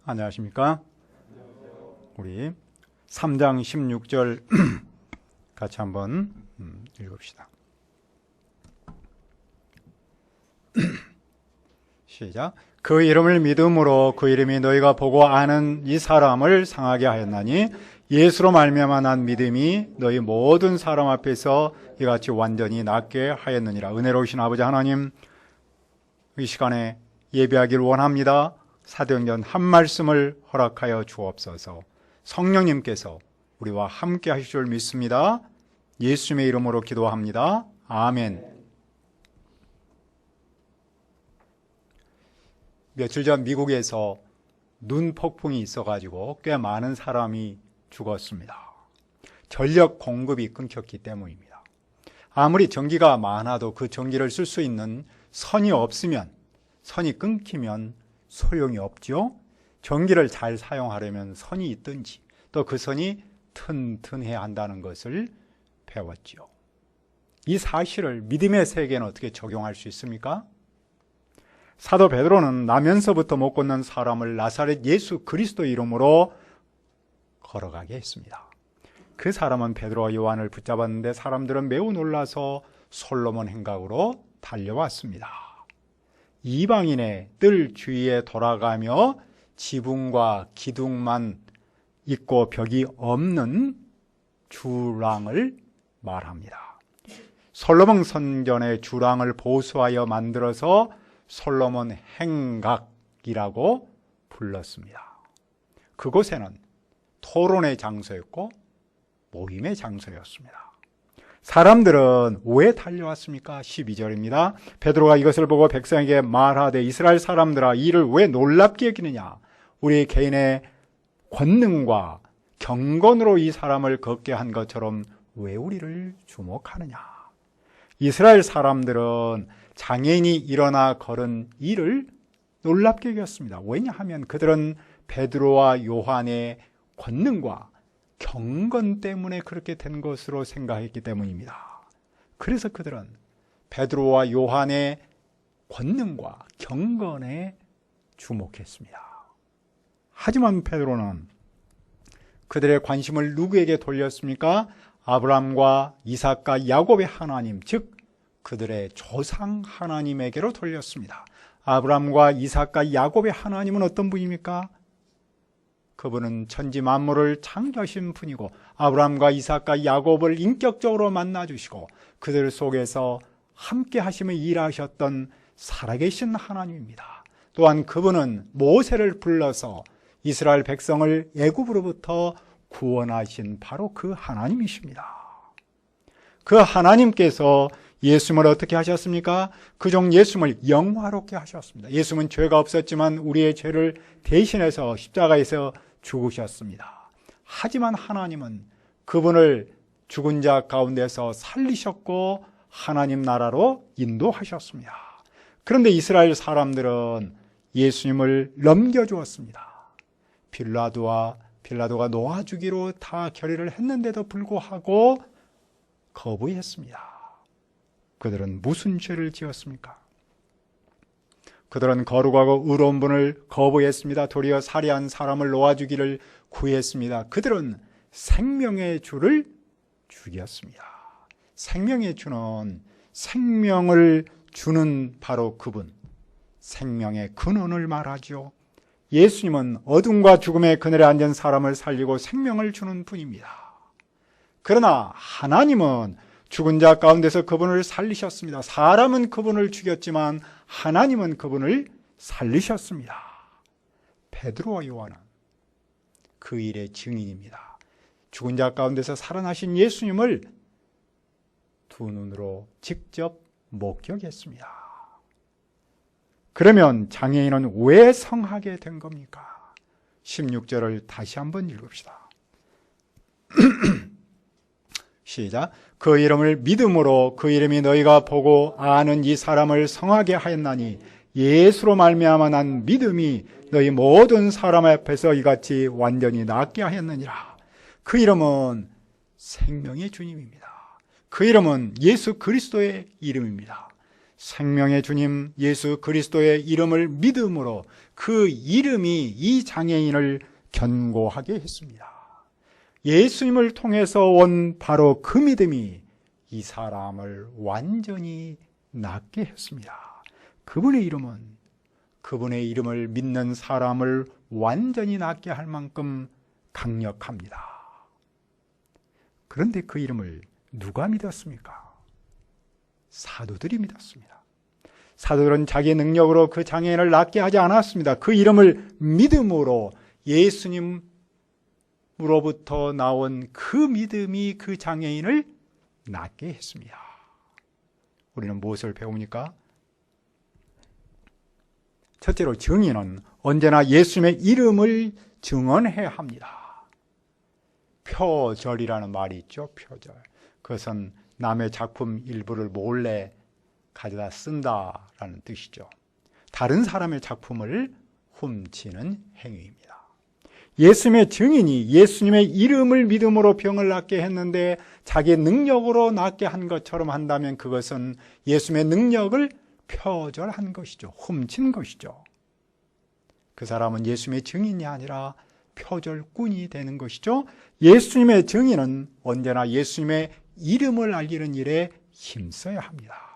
안녕하십니까? 우리 3장 16절 같이 한번 읽읍시다. 시작. 그 이름을 믿음으로 그 이름이 너희가 보고 아는 이 사람을 상하게 하였나니 예수로 말미암아 난 믿음이 너희 모든 사람 앞에서 이같이 완전히 낫게 하였느니라. 은혜로우신 아버지 하나님, 이 시간에 예배하기를 원합니다. 사도행전 한 말씀을 허락하여 주옵소서. 성령님께서 우리와 함께 하실 줄 믿습니다. 예수님의 이름으로 기도합니다. 아멘. 며칠 전 미국에서 눈 폭풍이 있어가지고 꽤 많은 사람이 죽었습니다. 전력 공급이 끊겼기 때문입니다. 아무리 전기가 많아도 그 전기를 쓸 수 있는 선이 없으면, 선이 끊기면 소용이 없죠. 전기를 잘 사용하려면 선이 있든지 또 그 선이 튼튼해야 한다는 것을 배웠죠. 이 사실을 믿음의 세계는 어떻게 적용할 수 있습니까? 사도 베드로는 나면서부터 못 걷는 사람을 나사렛 예수 그리스도 이름으로 걸어가게 했습니다. 그 사람은 베드로와 요한을 붙잡았는데 사람들은 매우 놀라서 솔로몬 행각으로 달려왔습니다. 이방인의 뜰 주위에 돌아가며 지붕과 기둥만 있고 벽이 없는 주랑을 말합니다. 솔로몬 성전의 주랑을 보수하여 만들어서 솔로몬 행각이라고 불렀습니다. 그곳에는 토론의 장소였고 모임의 장소였습니다. 사람들은 왜 달려왔습니까? 12절입니다. 베드로가 이것을 보고 백성에게 말하되 이스라엘 사람들아 이를 왜 놀랍게 여기느냐? 우리 개인의 권능과 경건으로 이 사람을 걷게 한 것처럼 왜 우리를 주목하느냐? 이스라엘 사람들은 장애인이 일어나 걸은 일을 놀랍게 여겼습니다. 왜냐하면 그들은 베드로와 요한의 권능과 경건 때문에 그렇게 된 것으로 생각했기 때문입니다. 그래서 그들은 베드로와 요한의 권능과 경건에 주목했습니다. 하지만 베드로는 그들의 관심을 누구에게 돌렸습니까? 아브라함과 이삭과 야곱의 하나님, 즉 그들의 조상 하나님에게로 돌렸습니다. 아브라함과 이삭과 야곱의 하나님은 어떤 분입니까? 그분은 천지 만물을 창조하신 분이고 아브라함과 이삭과 야곱을 인격적으로 만나주시고 그들 속에서 함께 하시며 일하셨던 살아계신 하나님입니다. 또한 그분은 모세를 불러서 이스라엘 백성을 애굽으로부터 구원하신 바로 그 하나님이십니다. 그 하나님께서 예수님을 어떻게 하셨습니까? 그 종 예수님을 영화롭게 하셨습니다. 예수님은 죄가 없었지만 우리의 죄를 대신해서 십자가에서 죽으셨습니다. 하지만 하나님은 그분을 죽은 자 가운데서 살리셨고 하나님 나라로 인도하셨습니다. 그런데 이스라엘 사람들은 예수님을 넘겨주었습니다. 빌라도가 놓아주기로 다 결의를 했는데도 불구하고 거부했습니다. 그들은 무슨 죄를 지었습니까? 그들은 거룩하고 의로운 분을 거부했습니다. 도리어 살해한 사람을 놓아주기를 구했습니다. 그들은 생명의 주를 죽였습니다. 생명의 주는 생명을 주는 바로 그분, 생명의 근원을 말하죠. 예수님은 어둠과 죽음의 그늘에 앉은 사람을 살리고 생명을 주는 분입니다. 그러나 하나님은 죽은 자 가운데서 그분을 살리셨습니다. 사람은 그분을 죽였지만 하나님은 그분을 살리셨습니다. 베드로와 요한은 그 일의 증인입니다. 죽은 자 가운데서 살아나신 예수님을 두 눈으로 직접 목격했습니다. 그러면 장애인은 왜 성하게 된 겁니까? 16절을 다시 한번 읽읍시다. 시작. 그 이름을 믿음으로 그 이름이 너희가 보고 아는 이 사람을 성하게 하였나니 예수로 말미암아 난 믿음이 너희 모든 사람 앞에서 이같이 완전히 낫게 하였느니라. 그 이름은 생명의 주님입니다. 그 이름은 예수 그리스도의 이름입니다. 생명의 주님 예수 그리스도의 이름을 믿음으로 그 이름이 이 장애인을 견고하게 했습니다. 예수님을 통해서 온 바로 그 믿음이 이 사람을 완전히 낫게 했습니다. 그분의 이름을 믿는 사람을 완전히 낫게 할 만큼 강력합니다. 그런데 그 이름을 누가 믿었습니까? 사도들이 믿었습니다. 사도들은 자기 능력으로 그 장애인을 낫게 하지 않았습니다. 그 이름을 믿음으로 예수님으로부터 나온 그 믿음이 그 장애인을 낫게 했습니다. 우리는 무엇을 배웁니까? 첫째로 증인은 언제나 예수님의 이름을 증언해야 합니다. 표절이라는 말이 있죠. 표절. 그것은 남의 작품 일부를 몰래 가져다 쓴다라는 뜻이죠. 다른 사람의 작품을 훔치는 행위입니다. 예수님의 증인이 예수님의 이름을 믿음으로 병을 낫게 했는데 자기 능력으로 낫게 한 것처럼 한다면 그것은 예수님의 능력을 표절한 것이죠. 훔친 것이죠. 그 사람은 예수님의 증인이 아니라 표절꾼이 되는 것이죠. 예수님의 증인은 언제나 예수님의 이름을 알리는 일에 힘써야 합니다.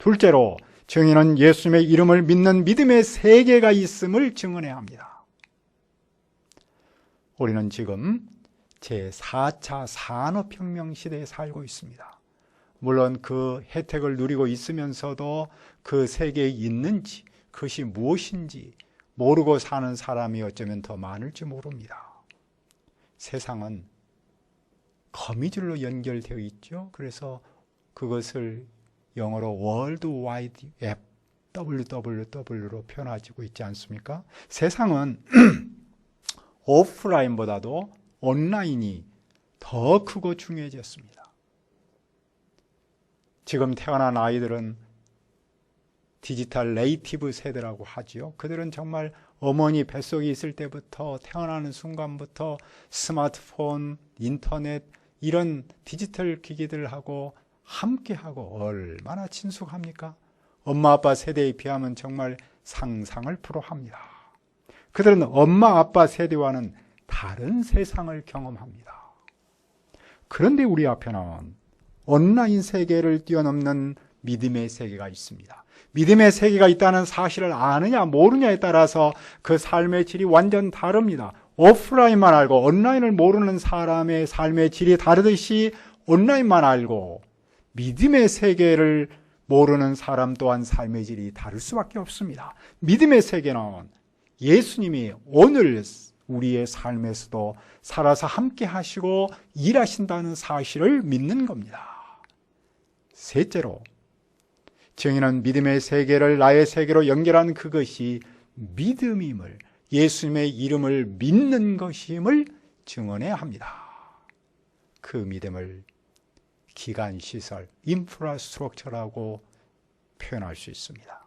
둘째로 증인은 예수님의 이름을 믿는 믿음의 세계가 있음을 증언해야 합니다. 우리는 지금 제4차 산업혁명 시대에 살고 있습니다. 물론 그 혜택을 누리고 있으면서도 그 세계에 있는지 그것이 무엇인지 모르고 사는 사람이 어쩌면 더 많을지 모릅니다. 세상은 거미줄로 연결되어 있죠. 그래서 그것을 영어로 월드 와이드 웹 WWW로 표현하고 있지 않습니까? 세상은 오프라인보다도 온라인이 더 크고 중요해졌습니다. 지금 태어난 아이들은 디지털 네이티브 세대라고 하지요. 그들은 정말 어머니 뱃속에 있을 때부터 태어나는 순간부터 스마트폰, 인터넷 이런 디지털 기기들하고 함께하고 얼마나 친숙합니까? 엄마 아빠 세대에 비하면 정말 상상을 불허합니다. 그들은 엄마 아빠 세대와는 다른 세상을 경험합니다. 그런데 우리 앞에는 온라인 세계를 뛰어넘는 믿음의 세계가 있습니다. 믿음의 세계가 있다는 사실을 아느냐 모르냐에 따라서 그 삶의 질이 완전 다릅니다. 오프라인만 알고 온라인을 모르는 사람의 삶의 질이 다르듯이 온라인만 알고 믿음의 세계를 모르는 사람 또한 삶의 질이 다를 수밖에 없습니다. 믿음의 세계는 예수님이 오늘 우리의 삶에서도 살아서 함께 하시고 일하신다는 사실을 믿는 겁니다. 셋째로 증인은 믿음의 세계를 나의 세계로 연결한 그것이 믿음임을, 예수님의 이름을 믿는 것임을 증언해야 합니다. 그 믿음을 기반시설, 인프라스트럭처라고 표현할 수 있습니다.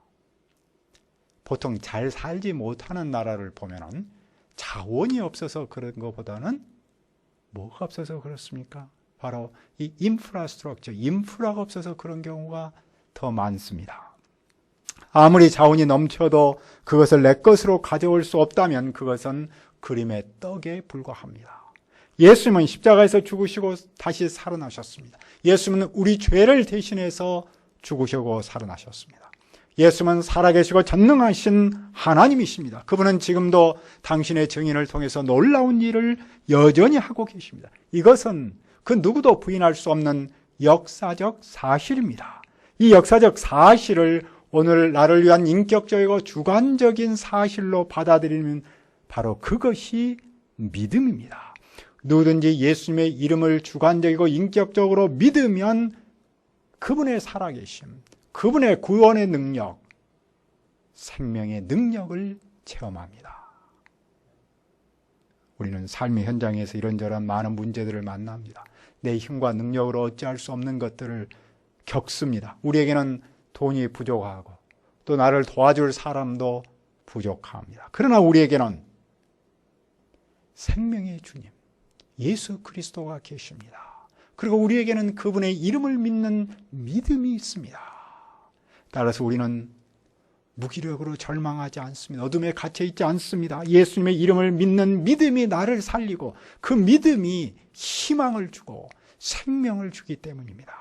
보통 잘 살지 못하는 나라를 보면은 자원이 없어서 그런 것보다는 뭐가 없어서 그렇습니까? 바로 이 인프라스트럭처, 인프라가 없어서 그런 경우가 더 많습니다. 아무리 자원이 넘쳐도 그것을 내 것으로 가져올 수 없다면 그것은 그림의 떡에 불과합니다. 예수님은 십자가에서 죽으시고 다시 살아나셨습니다. 예수님은 우리 죄를 대신해서 죽으시고 살아나셨습니다. 예수님은 살아계시고 전능하신 하나님이십니다. 그분은 지금도 당신의 증인을 통해서 놀라운 일을 여전히 하고 계십니다. 이것은 그 누구도 부인할 수 없는 역사적 사실입니다. 이 역사적 사실을 오늘 나를 위한 인격적이고 주관적인 사실로 받아들이면 바로 그것이 믿음입니다. 누구든지 예수님의 이름을 주관적이고 인격적으로 믿으면 그분의 살아계심, 그분의 구원의 능력, 생명의 능력을 체험합니다. 우리는 삶의 현장에서 이런저런 많은 문제들을 만납니다. 내 힘과 능력으로 어찌할 수 없는 것들을 겪습니다. 우리에게는 돈이 부족하고 또 나를 도와줄 사람도 부족합니다. 그러나 우리에게는 생명의 주님 예수 그리스도가 계십니다. 그리고 우리에게는 그분의 이름을 믿는 믿음이 있습니다. 따라서 우리는 무기력으로 절망하지 않습니다. 어둠에 갇혀 있지 않습니다. 예수님의 이름을 믿는 믿음이 나를 살리고 그 믿음이 희망을 주고 생명을 주기 때문입니다.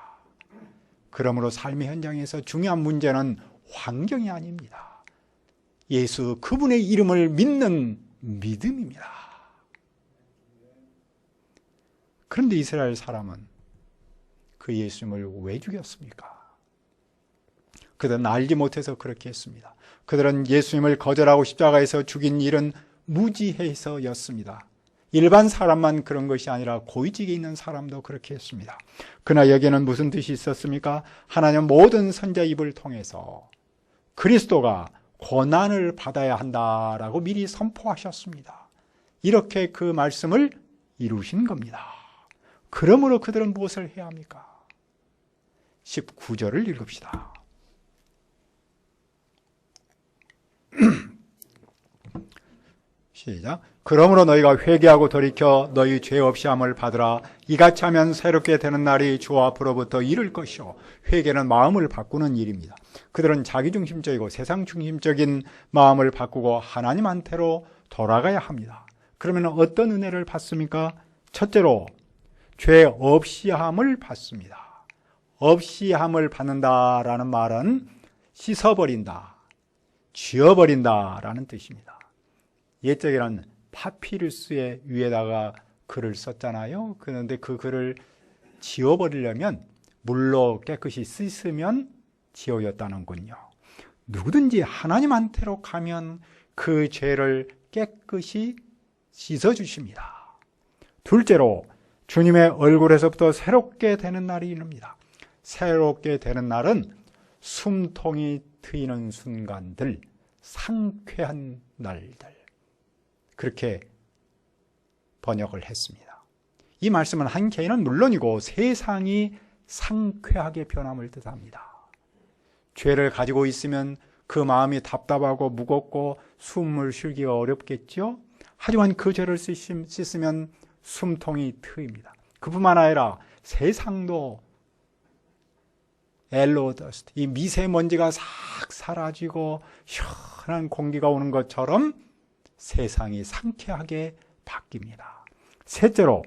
그러므로 삶의 현장에서 중요한 문제는 환경이 아닙니다. 예수 그분의 이름을 믿는 믿음입니다. 그런데 이스라엘 사람은 그 예수님을 왜 죽였습니까? 그들은 알지 못해서 그렇게 했습니다. 그들은 예수님을 거절하고 십자가에서 죽인 일은 무지해서였습니다. 일반 사람만 그런 것이 아니라 고위직에 있는 사람도 그렇게 했습니다. 그러나 여기에는 무슨 뜻이 있었습니까? 하나님 모든 선지자 입을 통해서 그리스도가 고난을 받아야 한다라고 미리 선포하셨습니다. 이렇게 그 말씀을 이루신 겁니다. 그러므로 그들은 무엇을 해야 합니까? 19절을 읽읍시다. 시작. 그러므로 너희가 회개하고 돌이켜 너희 죄 없이 함을 받으라. 이같이 하면 새롭게 되는 날이 주 앞으로부터 이를 것이요. 회개는 마음을 바꾸는 일입니다. 그들은 자기중심적이고 세상중심적인 마음을 바꾸고 하나님한테로 돌아가야 합니다. 그러면 어떤 은혜를 받습니까? 첫째로 죄 없이 함을 받습니다. 없이 함을 받는다라는 말은 씻어버린다, 지워버린다라는 뜻입니다. 옛적에는 파피루스의 위에다가 글을 썼잖아요. 그런데 그 글을 지워버리려면 물로 깨끗이 씻으면 지워졌다는군요. 누구든지 하나님한테로 가면 그 죄를 깨끗이 씻어주십니다. 둘째로 주님의 얼굴에서부터 새롭게 되는 날이 이릅니다. 새롭게 되는 날은 숨통이 트이는 순간들, 상쾌한 날들, 그렇게 번역을 했습니다. 이 말씀은 한 개인은 물론이고 세상이 상쾌하게 변함을 뜻합니다. 죄를 가지고 있으면 그 마음이 답답하고 무겁고 숨을 쉬기가 어렵겠죠. 하지만 그 죄를 씻으면 숨통이 트입니다. 그뿐만 아니라 세상도 엘로더스트, 이 미세먼지가 싹 사라지고 시원한 공기가 오는 것처럼 세상이 상쾌하게 바뀝니다. 셋째로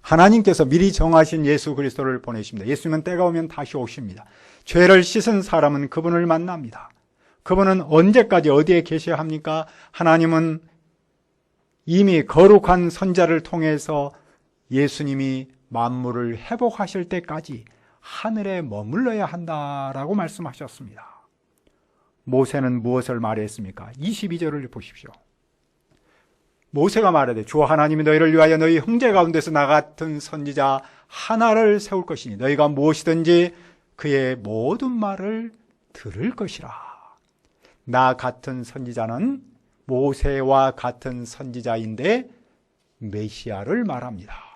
하나님께서 미리 정하신 예수 그리스도를 보내십니다. 예수님은 때가 오면 다시 오십니다. 죄를 씻은 사람은 그분을 만납니다. 그분은 언제까지 어디에 계셔야 합니까? 하나님은 이미 거룩한 선지자를 통해서 예수님이 만물을 회복하실 때까지 하늘에 머물러야 한다라고 말씀하셨습니다. 모세는 무엇을 말했습니까? 22절을 보십시오. 모세가 말하되 주 하나님이 너희를 위하여 너희 형제 가운데서 나 같은 선지자 하나를 세울 것이니 너희가 무엇이든지 그의 모든 말을 들을 것이라. 나 같은 선지자는 모세와 같은 선지자인데 메시아를 말합니다.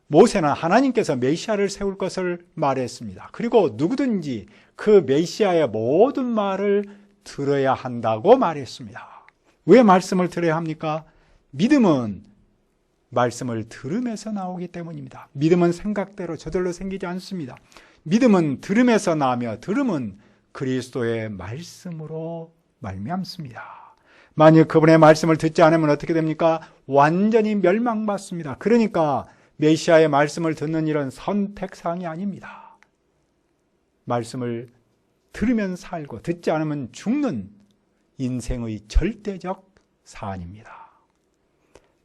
모세는 하나님께서 메시아를 세울 것을 말했습니다. 그리고 누구든지 그 메시아의 모든 말을 들어야 한다고 말했습니다. 왜 말씀을 들어야 합니까? 믿음은 말씀을 들으면서 나오기 때문입니다. 믿음은 생각대로 저절로 생기지 않습니다. 믿음은 들으면서 나며 들음은 그리스도의 말씀으로 말미암습니다. 만약 그분의 말씀을 듣지 않으면 어떻게 됩니까? 완전히 멸망받습니다. 그러니까 메시아의 말씀을 듣는 일은 선택사항이 아닙니다. 말씀을 들으면 살고 듣지 않으면 죽는 인생의 절대적 사안입니다.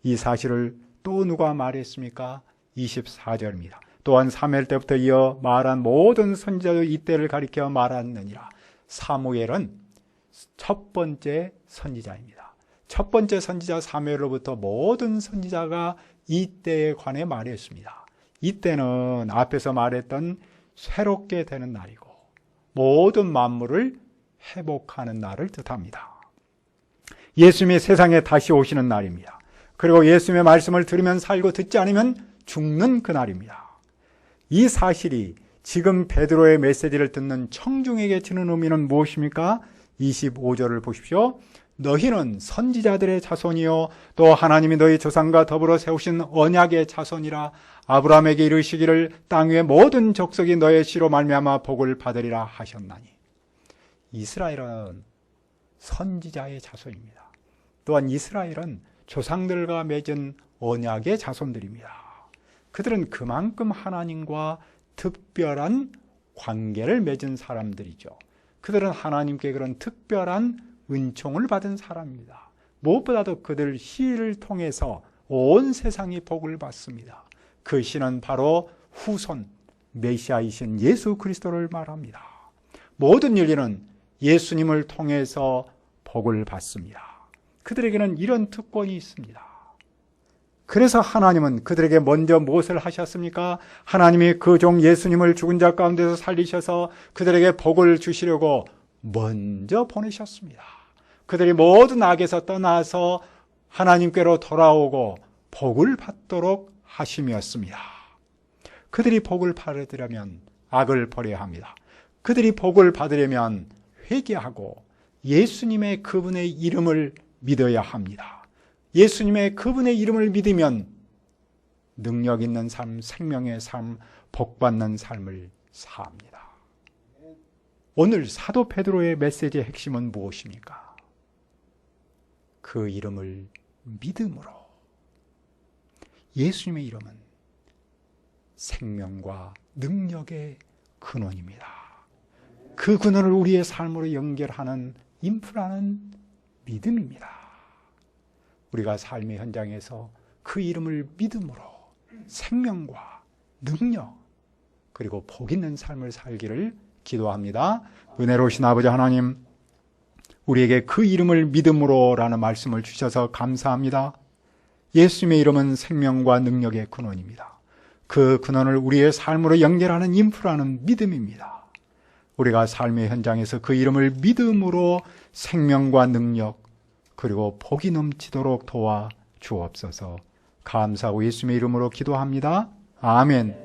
이 사실을 또 누가 말했습니까? 24절입니다. 또한 사무엘 때부터 이어 말한 모든 선지자도 이때를 가리켜 말하느니라. 사무엘은 첫 번째 선지자입니다. 첫 번째 선지자 사무엘로부터 모든 선지자가 이때에 관해 말했습니다. 이때는 앞에서 말했던 새롭게 되는 날이고 모든 만물을 회복하는 날을 뜻합니다. 예수님이 세상에 다시 오시는 날입니다. 그리고 예수님의 말씀을 들으면 살고 듣지 않으면 죽는 그날입니다. 이 사실이 지금 베드로의 메시지를 듣는 청중에게 주는 의미는 무엇입니까? 25절을 보십시오. 너희는 선지자들의 자손이요 또 하나님이 너희 조상과 더불어 세우신 언약의 자손이라. 아브라함에게 이르시기를 땅 위의 모든 족속이 너의 씨로 말미암아 복을 받으리라 하셨나니. 이스라엘은 선지자의 자손입니다. 또한 이스라엘은 조상들과 맺은 언약의 자손들입니다. 그들은 그만큼 하나님과 특별한 관계를 맺은 사람들이죠. 그들은 하나님께 그런 특별한 은총을 받은 사람입니다. 무엇보다도 그들 시를 통해서 온 세상이 복을 받습니다. 그 시는 바로 후손 메시아이신 예수 그리스도를 말합니다. 모든 인류는 예수님을 통해서 복을 받습니다. 그들에게는 이런 특권이 있습니다. 그래서 하나님은 그들에게 먼저 무엇을 하셨습니까? 하나님이 그 종 예수님을 죽은 자 가운데서 살리셔서 그들에게 복을 주시려고 먼저 보내셨습니다. 그들이 모든 악에서 떠나서 하나님께로 돌아오고 복을 받도록 하심이었습니다. 그들이 복을 받으려면 악을 버려야 합니다. 그들이 복을 받으려면 회개하고 예수님의 그분의 이름을 믿어야 합니다. 예수님의 그분의 이름을 믿으면 능력 있는 삶, 생명의 삶, 복받는 삶을 삽니다. 오늘 사도 베드로의 메시지의 핵심은 무엇입니까? 그 이름을 믿음으로. 예수님의 이름은 생명과 능력의 근원입니다. 그 근원을 우리의 삶으로 연결하는 인프라는 믿음입니다. 우리가 삶의 현장에서 그 이름을 믿음으로 생명과 능력 그리고 복 있는 삶을 살기를 기도합니다. 은혜로우신 아버지 하나님, 우리에게 그 이름을 믿음으로라는 말씀을 주셔서 감사합니다. 예수님의 이름은 생명과 능력의 근원입니다. 그 근원을 우리의 삶으로 연결하는 인프라는 믿음입니다. 우리가 삶의 현장에서 그 이름을 믿음으로 생명과 능력 그리고 복이 넘치도록 도와 주옵소서. 감사하고 예수님의 이름으로 기도합니다. 아멘.